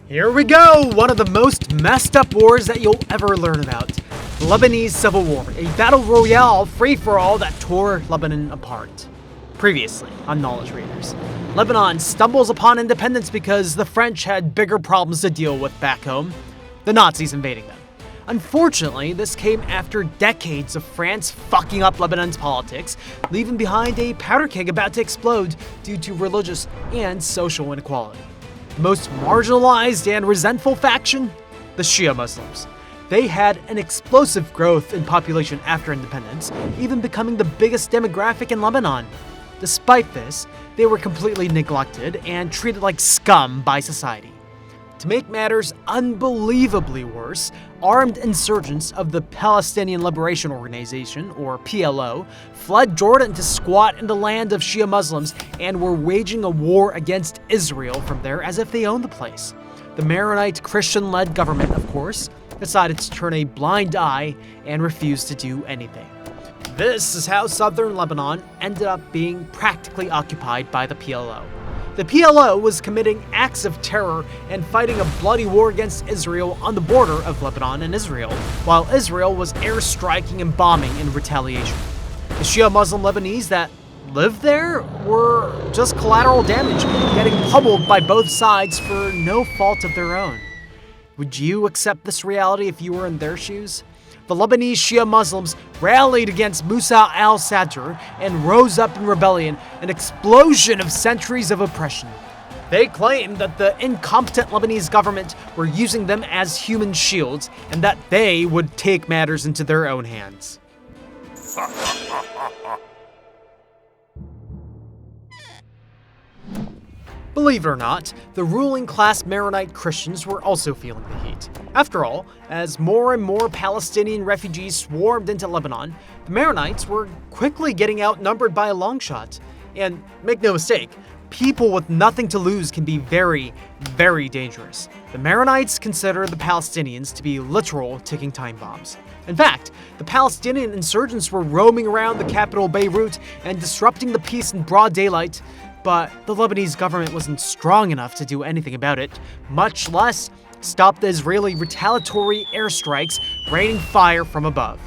Here we go! One of the most messed up wars that you'll ever learn about. The Lebanese Civil War, a battle royale free-for-all that tore Lebanon apart. Previously on Knowledge Raiders, Lebanon stumbles upon independence because the French had bigger problems to deal with back home, the Nazis invading them. Unfortunately, this came after decades of France fucking up Lebanon's politics, leaving behind a powder keg about to explode due to religious and social inequality. The most marginalized and resentful faction? The Shia Muslims. They had an explosive growth in population after independence, even becoming the biggest demographic in Lebanon. Despite this, they were completely neglected and treated like scum by society. To make matters unbelievably worse, armed insurgents of the Palestinian Liberation Organization, or PLO, fled Jordan to squat in the land of Shia Muslims and were waging a war against Israel from there as if they owned the place. The Maronite Christian-led government, of course, decided to turn a blind eye and refuse to do anything. This is how southern Lebanon ended up being practically occupied by the PLO. The PLO was committing acts of terror and fighting a bloody war against Israel on the border of Lebanon and Israel, while Israel was airstriking and bombing in retaliation. The Shia Muslim Lebanese that lived there were just collateral damage, getting pummeled by both sides for no fault of their own. Would you accept this reality if you were in their shoes? The Lebanese Shia Muslims rallied against Musa al-Sadr and rose up in rebellion, an explosion of centuries of oppression. They claimed that the incompetent Lebanese government were using them as human shields and that they would take matters into their own hands. Believe it or not, the ruling class Maronite Christians were also feeling the heat. After all, as more and more Palestinian refugees swarmed into Lebanon, the Maronites were quickly getting outnumbered by a long shot. And make no mistake, people with nothing to lose can be very, very dangerous. The Maronites consider the Palestinians to be literal ticking time bombs. In fact, the Palestinian insurgents were roaming around the capital Beirut and disrupting the peace in broad daylight, but the Lebanese government wasn't strong enough to do anything about it, much less stop the Israeli retaliatory airstrikes raining fire from above.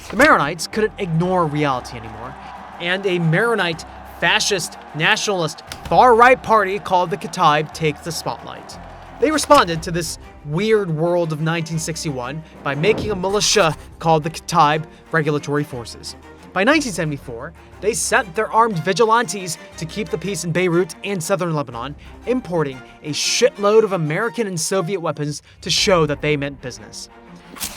The Maronites couldn't ignore reality anymore, and a Maronite, fascist, nationalist, far-right party called the Kataib takes the spotlight. They responded to this weird world of 1961 by making a militia called the Kataib Regulatory Forces. By 1974, they sent their armed vigilantes to keep the peace in Beirut and southern Lebanon, importing a shitload of American and Soviet weapons to show that they meant business.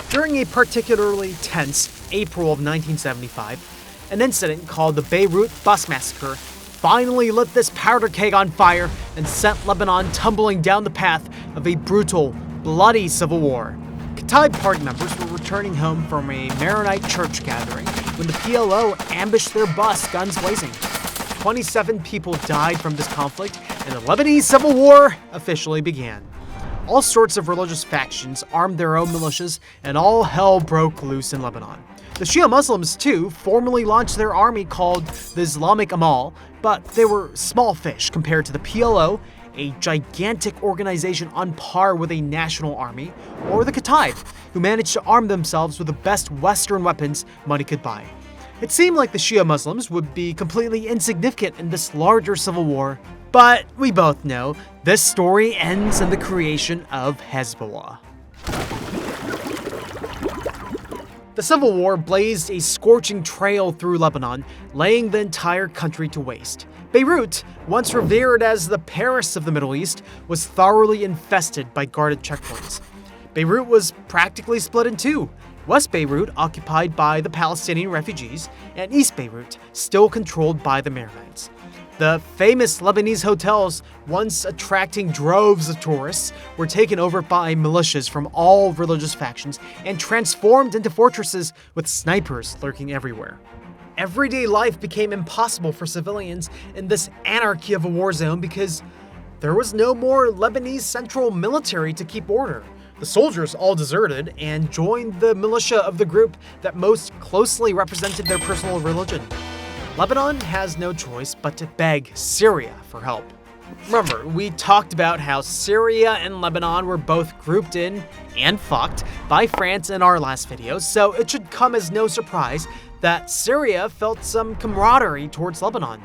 During a particularly tense April of 1975, an incident called the Beirut Bus Massacre finally lit this powder keg on fire and sent Lebanon tumbling down the path of a brutal, bloody civil war. Kataib party members were returning home from a Maronite church gathering when the PLO ambushed their bus, guns blazing. 27 people died from this conflict, and the Lebanese Civil War officially began. All sorts of religious factions armed their own militias, and all hell broke loose in Lebanon. The Shia Muslims, too, formally launched their army called the Islamic Amal, but they were small fish compared to the PLO, a gigantic organization on par with a national army, or the Kataib, who managed to arm themselves with the best Western weapons money could buy. It seemed like the Shia Muslims would be completely insignificant in this larger civil war, but we both know this story ends in the creation of Hezbollah. The Civil War blazed a scorching trail through Lebanon, laying the entire country to waste. Beirut, once revered as the Paris of the Middle East, was thoroughly infested by guarded checkpoints. Beirut was practically split in two, West Beirut occupied by the Palestinian refugees, and East Beirut still controlled by the Maronites. The famous Lebanese hotels, once attracting droves of tourists, were taken over by militias from all religious factions and transformed into fortresses with snipers lurking everywhere. Everyday life became impossible for civilians in this anarchy of a war zone because there was no more Lebanese central military to keep order. The soldiers all deserted and joined the militia of the group that most closely represented their personal religion. Lebanon has no choice but to beg Syria for help. Remember, we talked about how Syria and Lebanon were both grouped in and fucked by France in our last video, so it should come as no surprise that Syria felt some camaraderie towards Lebanon.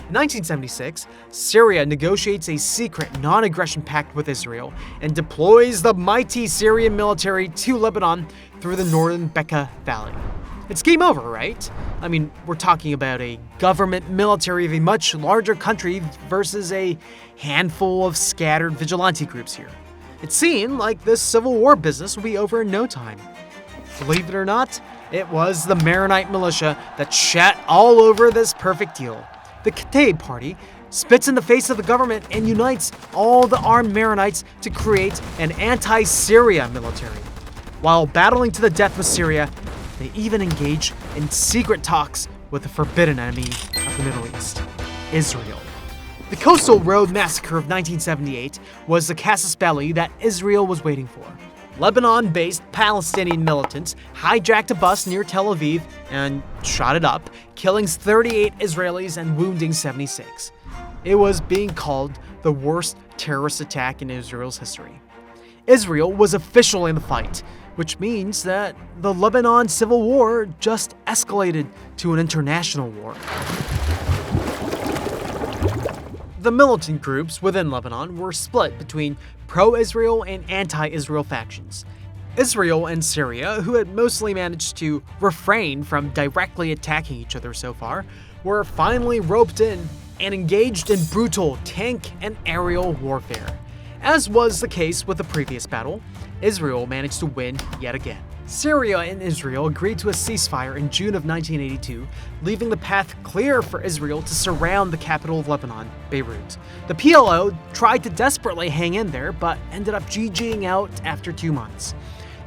In 1976, Syria negotiates a secret non-aggression pact with Israel and deploys the mighty Syrian military to Lebanon through the northern Bekaa Valley. It's game over, right? I mean, we're talking about a government military of a much larger country versus a handful of scattered vigilante groups here. It seemed like this civil war business would be over in no time. Believe it or not, it was the Maronite militia that shat all over this perfect deal. The Kataib Party spits in the face of the government and unites all the armed Maronites to create an anti-Syria military. While battling to the death with Syria, they even engage in secret talks with the forbidden enemy of the Middle East, Israel. The Coastal Road Massacre of 1978 was the casus belli that Israel was waiting for. Lebanon-based Palestinian militants hijacked a bus near Tel Aviv and shot it up, killing 38 Israelis and wounding 76. It was being called the worst terrorist attack in Israel's history. Israel was officially in the fight, which means that the Lebanon civil war just escalated to an international war. The militant groups within Lebanon were split between pro-Israel and anti-Israel factions. Israel and Syria, who had mostly managed to refrain from directly attacking each other so far, were finally roped in and engaged in brutal tank and aerial warfare. As was the case with the previous battle, Israel managed to win yet again. Syria and Israel agreed to a ceasefire in June of 1982, leaving the path clear for Israel to surround the capital of Lebanon, Beirut. The PLO tried to desperately hang in there, but ended up GGing out after 2 months.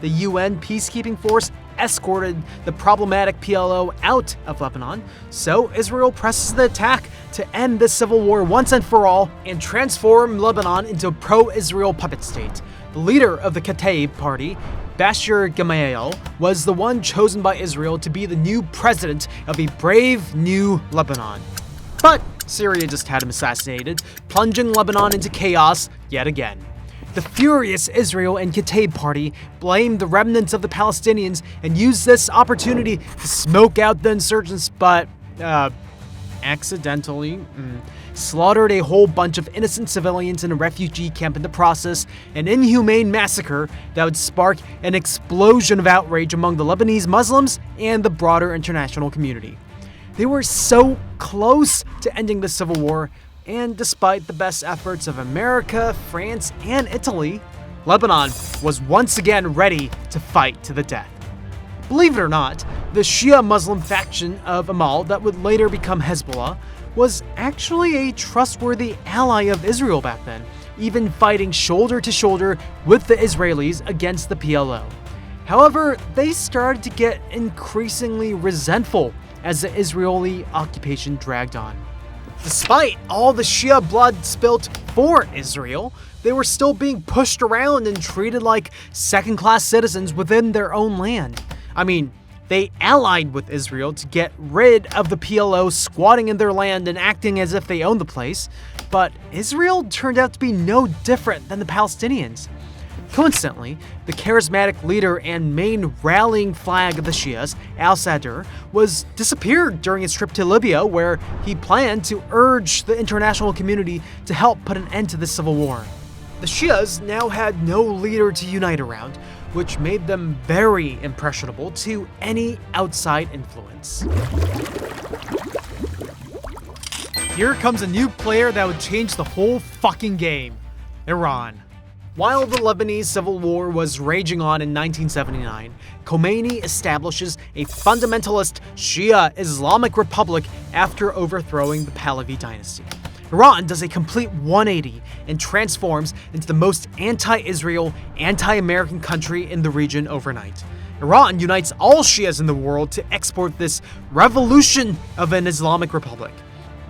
The UN peacekeeping force escorted the problematic PLO out of Lebanon, so Israel presses the attack to end this civil war once and for all and transform Lebanon into a pro-Israel puppet state. The leader of the Kataib Party, Bashir Gemayel, was the one chosen by Israel to be the new president of a brave new Lebanon. But Syria just had him assassinated, plunging Lebanon into chaos yet again. The furious Israel and Kataib Party blamed the remnants of the Palestinians and used this opportunity to smoke out the insurgents, but accidentally slaughtered a whole bunch of innocent civilians in a refugee camp in the process, an inhumane massacre that would spark an explosion of outrage among the Lebanese Muslims and the broader international community. They were so close to ending the civil war, and despite the best efforts of America, France, and Italy, Lebanon was once again ready to fight to the death. Believe it or not, the Shia Muslim faction of Amal that would later become Hezbollah was actually a trustworthy ally of Israel back then, even fighting shoulder to shoulder with the Israelis against the PLO. However, they started to get increasingly resentful as the Israeli occupation dragged on. Despite all the Shia blood spilt for Israel, they were still being pushed around and treated like second-class citizens within their own land. I mean, they allied with Israel to get rid of the PLO squatting in their land and acting as if they owned the place, but Israel turned out to be no different than the Palestinians. Coincidentally, the charismatic leader and main rallying flag of the Shias, al-Sadr, was disappeared during his trip to Libya, where he planned to urge the international community to help put an end to the civil war. The Shias now had no leader to unite around, which made them very impressionable to any outside influence. Here comes a new player that would change the whole fucking game: Iran. While the Lebanese civil war was raging on in 1979, Khomeini establishes a fundamentalist Shia Islamic Republic after overthrowing the Pahlavi dynasty. Iran does a complete 180 and transforms into the most anti-Israel, anti-American country in the region overnight. Iran unites all Shias in the world to export this revolution of an Islamic Republic.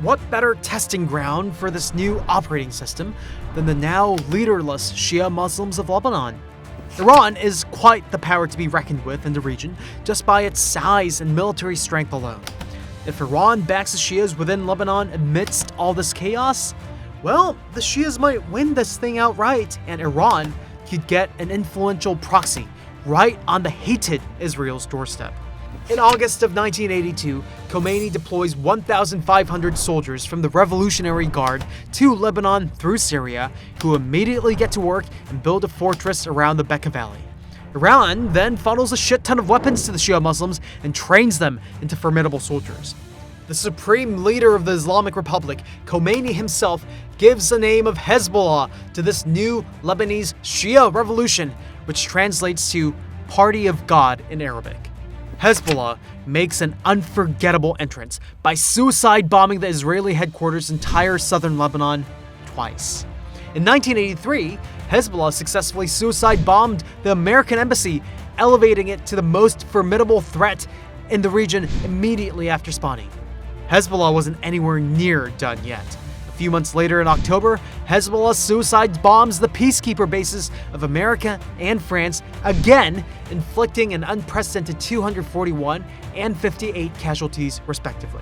What better testing ground for this new operating system than the now leaderless Shia Muslims of Lebanon? Iran is quite the power to be reckoned with in the region just by its size and military strength alone. If Iran backs the Shias within Lebanon amidst all this chaos, well, the Shias might win this thing outright, and Iran could get an influential proxy right on the hated Israel's doorstep. In August of 1982, Khomeini deploys 1,500 soldiers from the Revolutionary Guard to Lebanon through Syria, who immediately get to work and build a fortress around the Bekaa Valley. Iran then funnels a shit ton of weapons to the Shia Muslims and trains them into formidable soldiers. The supreme leader of the Islamic Republic, Khomeini himself, gives the name of Hezbollah to this new Lebanese Shia revolution, which translates to Party of God in Arabic. Hezbollah makes an unforgettable entrance by suicide bombing the Israeli headquarters' entire southern Lebanon twice. In 1983, Hezbollah successfully suicide bombed the American embassy, elevating it to the most formidable threat in the region immediately after spawning. Hezbollah wasn't anywhere near done yet. A few months later in October, Hezbollah suicide bombs the peacekeeper bases of America and France, again inflicting an unprecedented 241 and 58 casualties respectively.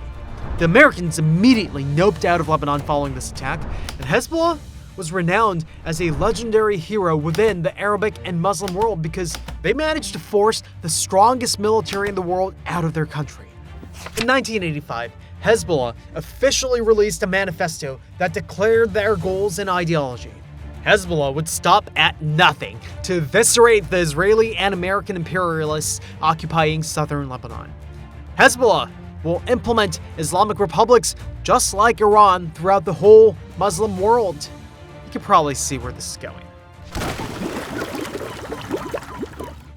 The Americans immediately noped out of Lebanon following this attack, and Hezbollah was renowned as a legendary hero within the Arabic and Muslim world because they managed to force the strongest military in the world out of their country. In 1985, Hezbollah officially released a manifesto that declared their goals and ideology. Hezbollah would stop at nothing to eviscerate the Israeli and American imperialists occupying southern Lebanon. Hezbollah will implement Islamic republics just like Iran throughout the whole Muslim world. You can probably see where this is going.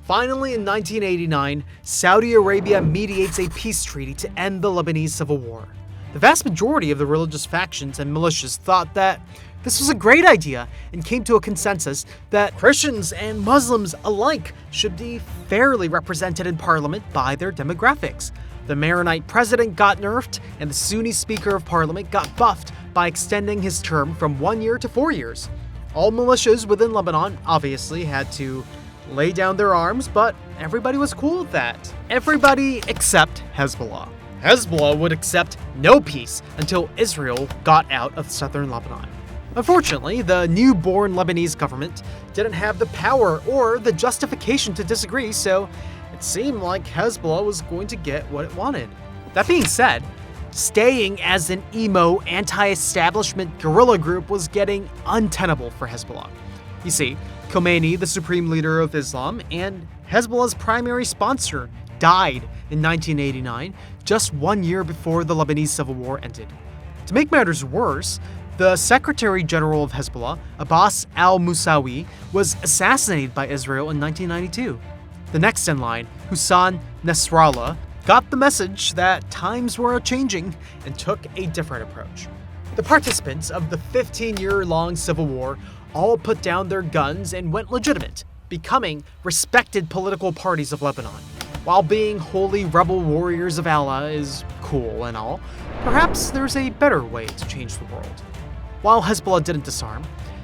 Finally, in 1989, Saudi Arabia mediates a peace treaty to end the Lebanese civil war. The vast majority of the religious factions and militias thought that this was a great idea and came to a consensus that Christians and Muslims alike should be fairly represented in parliament by their demographics. The Maronite president got nerfed, and the Sunni Speaker of Parliament got buffed by extending his term from 1 year to 4 years. All militias within Lebanon obviously had to lay down their arms, but everybody was cool with that. Everybody except Hezbollah. Hezbollah would accept no peace until Israel got out of southern Lebanon. Unfortunately, the newborn Lebanese government didn't have the power or the justification to disagree, so it seemed like Hezbollah was going to get what it wanted. That being said, staying as an emo, anti-establishment guerrilla group was getting untenable for Hezbollah. You see, Khomeini, the supreme leader of Islam and Hezbollah's primary sponsor, died in 1989, just 1 year before the Lebanese civil war ended. To make matters worse, the Secretary General of Hezbollah, Abbas al-Musawi, was assassinated by Israel in 1992. The next in line, Hassan Nasrallah, got the message that times were changing and took a different approach. The participants of the 15-year-long civil war all put down their guns and went legitimate, becoming respected political parties of Lebanon. While being holy rebel warriors of Allah is cool and all, perhaps there's a better way to change the world. While Hezbollah didn't disarm,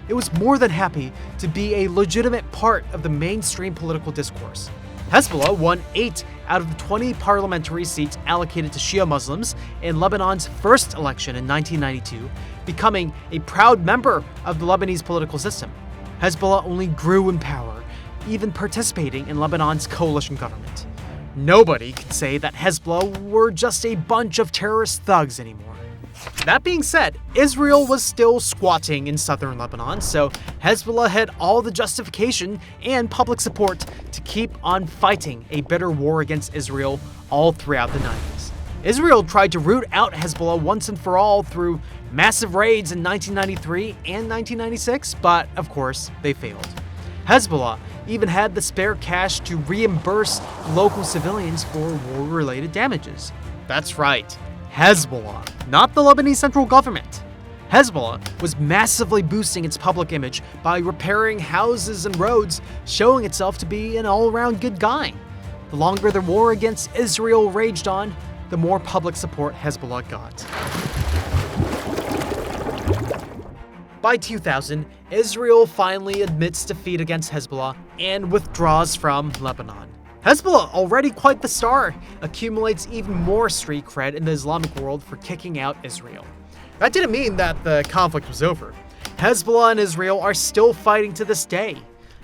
it was more than happy to be a legitimate part of the mainstream political discourse. Hezbollah won 8 out of the 20 parliamentary seats allocated to Shia Muslims in Lebanon's first election in 1992, becoming a proud member of the Lebanese political system. Hezbollah only grew in power, even participating in Lebanon's coalition government. Nobody could say that Hezbollah were just a bunch of terrorist thugs anymore. That being said, Israel was still squatting in southern Lebanon, so Hezbollah had all the justification and public support to keep on fighting a bitter war against Israel all throughout the 90s. Israel tried to root out Hezbollah once and for all through massive raids in 1993 and 1996, but of course, they failed. Hezbollah even had the spare cash to reimburse local civilians for war-related damages. That's right, Hezbollah, not the Lebanese central government. Hezbollah was massively boosting its public image by repairing houses and roads, showing itself to be an all-around good guy. The longer the war against Israel raged on, the more public support Hezbollah got. By 2000, Israel finally admits defeat against Hezbollah and withdraws from Lebanon. Hezbollah, already quite the star, accumulates even more street cred in the Islamic world for kicking out Israel. That didn't mean that the conflict was over. Hezbollah and Israel are still fighting to this day.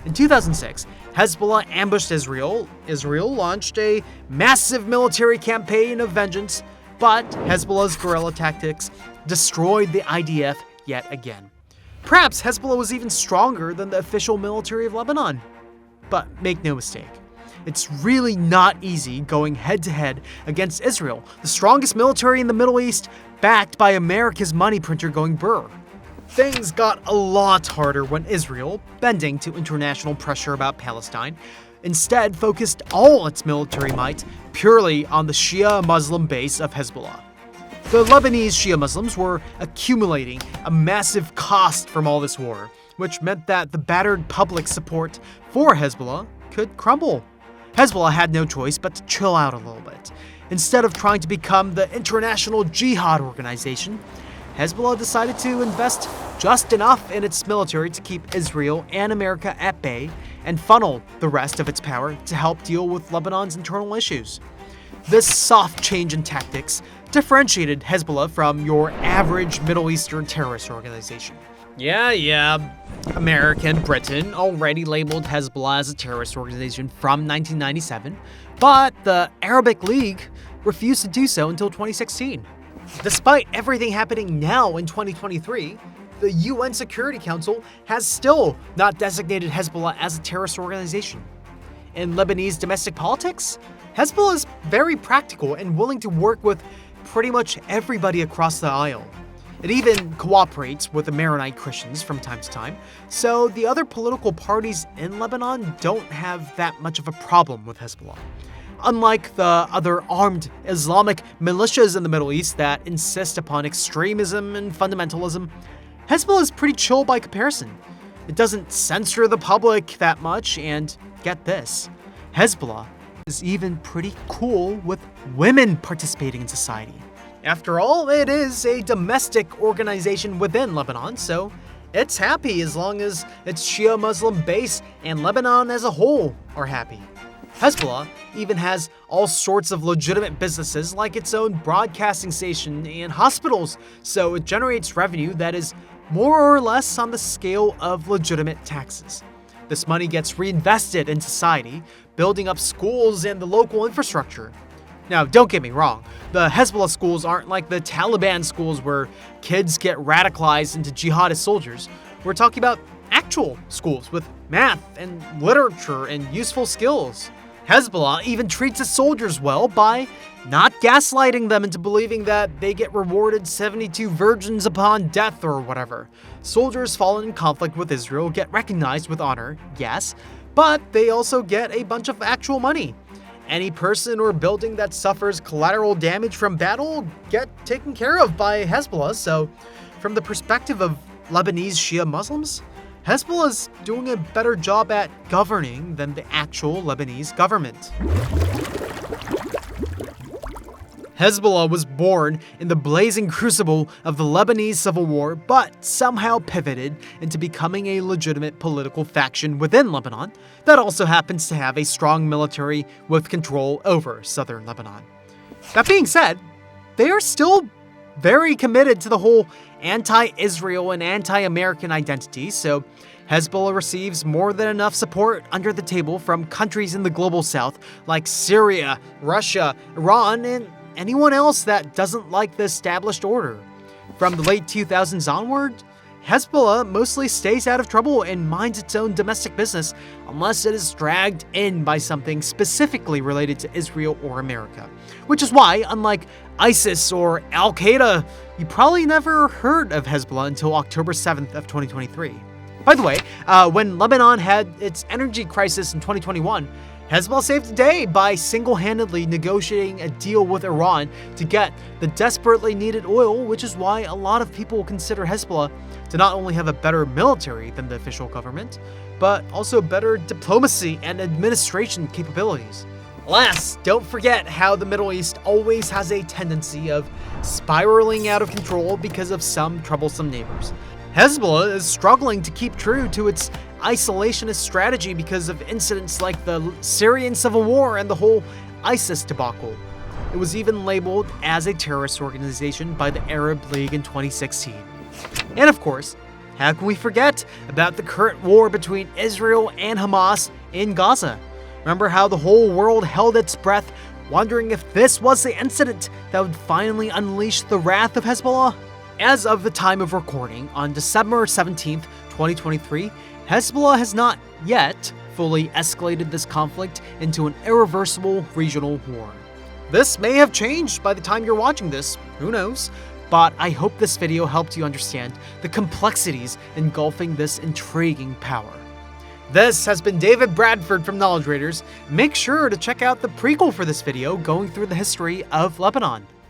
In 2006, Hezbollah ambushed Israel. Israel launched a massive military campaign of vengeance, but Hezbollah's guerrilla tactics destroyed the IDF yet again. Perhaps Hezbollah was even stronger than the official military of Lebanon. But make no mistake, it's really not easy going head-to-head against Israel, the strongest military in the Middle East, backed by America's money printer going burr. Things got a lot harder when Israel, bending to international pressure about Palestine, instead focused all its military might purely on the Shia Muslim base of Hezbollah. The Lebanese Shia Muslims were accumulating a massive cost from all this war, which meant that the battered public support for Hezbollah could crumble. Hezbollah had no choice but to chill out a little bit. Instead of trying to become the international jihad organization, Hezbollah decided to invest just enough in its military to keep Israel and America at bay and funnel the rest of its power to help deal with Lebanon's internal issues. This soft change in tactics differentiated Hezbollah from your average Middle Eastern terrorist organization. Yeah, America and Britain already labeled Hezbollah as a terrorist organization from 1997, but the Arabic League refused to do so until 2016. Despite everything happening now in 2023, the UN Security Council has still not designated Hezbollah as a terrorist organization. In Lebanese domestic politics, Hezbollah is very practical and willing to work with pretty much everybody across the aisle. It even cooperates with the Maronite Christians from time to time, so the other political parties in Lebanon don't have that much of a problem with Hezbollah. Unlike the other armed Islamic militias in the Middle East that insist upon extremism and fundamentalism, Hezbollah is pretty chill by comparison. It doesn't censor the public that much, and get this, Hezbollah is even pretty cool with women participating in society. After all, it is a domestic organization within Lebanon, so it's happy as long as its Shia Muslim base and Lebanon as a whole are happy. Hezbollah even has all sorts of legitimate businesses like its own broadcasting station and hospitals, so it generates revenue that is more or less on the scale of legitimate taxes. This money gets reinvested in society, building up schools and the local infrastructure. Now, don't get me wrong, the Hezbollah schools aren't like the Taliban schools where kids get radicalized into jihadist soldiers. We're talking about actual schools with math and literature and useful skills. Hezbollah even treats its soldiers well by not gaslighting them into believing that they get rewarded 72 virgins upon death or whatever. Soldiers fallen in conflict with Israel get recognized with honor, yes, but they also get a bunch of actual money. Any person or building that suffers collateral damage from battle get taken care of by Hezbollah, so from the perspective of Lebanese Shia Muslims, Hezbollah is doing a better job at governing than the actual Lebanese government. Hezbollah was born in the blazing crucible of the Lebanese civil war, but somehow pivoted into becoming a legitimate political faction within Lebanon that also happens to have a strong military with control over southern Lebanon. That being said, they are still very committed to the whole anti-Israel and anti-American identity, so Hezbollah receives more than enough support under the table from countries in the global south like Syria, Russia, Iran, and anyone else that doesn't like the established order. From the late 2000s onward, Hezbollah mostly stays out of trouble and minds its own domestic business unless it is dragged in by something specifically related to Israel or America. Which is why, unlike ISIS or Al-Qaeda, you probably never heard of Hezbollah until October 7th of 2023. By the way, when Lebanon had its energy crisis in 2021, Hezbollah saved the day by single-handedly negotiating a deal with Iran to get the desperately needed oil, which is why a lot of people consider Hezbollah to not only have a better military than the official government, but also better diplomacy and administration capabilities. Alas, don't forget how the Middle East always has a tendency of spiraling out of control because of some troublesome neighbors. Hezbollah is struggling to keep true to its isolationist strategy because of incidents like the Syrian civil war and the whole ISIS debacle. it was even labeled as a terrorist organization by the Arab League in 2016. And of course, how can we forget about the current war between Israel and Hamas in Gaza? Remember how the whole world held its breath, wondering if this was the incident that would finally unleash the wrath of Hezbollah? As of the time of recording, on December 17th, 2023, Hezbollah has not yet fully escalated this conflict into an irreversible regional war. This may have changed by the time you're watching this, who knows? But I hope this video helped you understand the complexities engulfing this intriguing power. This has been David Bradford from Knowledge Raiders. Make sure to check out the prequel for this video going through the history of Lebanon.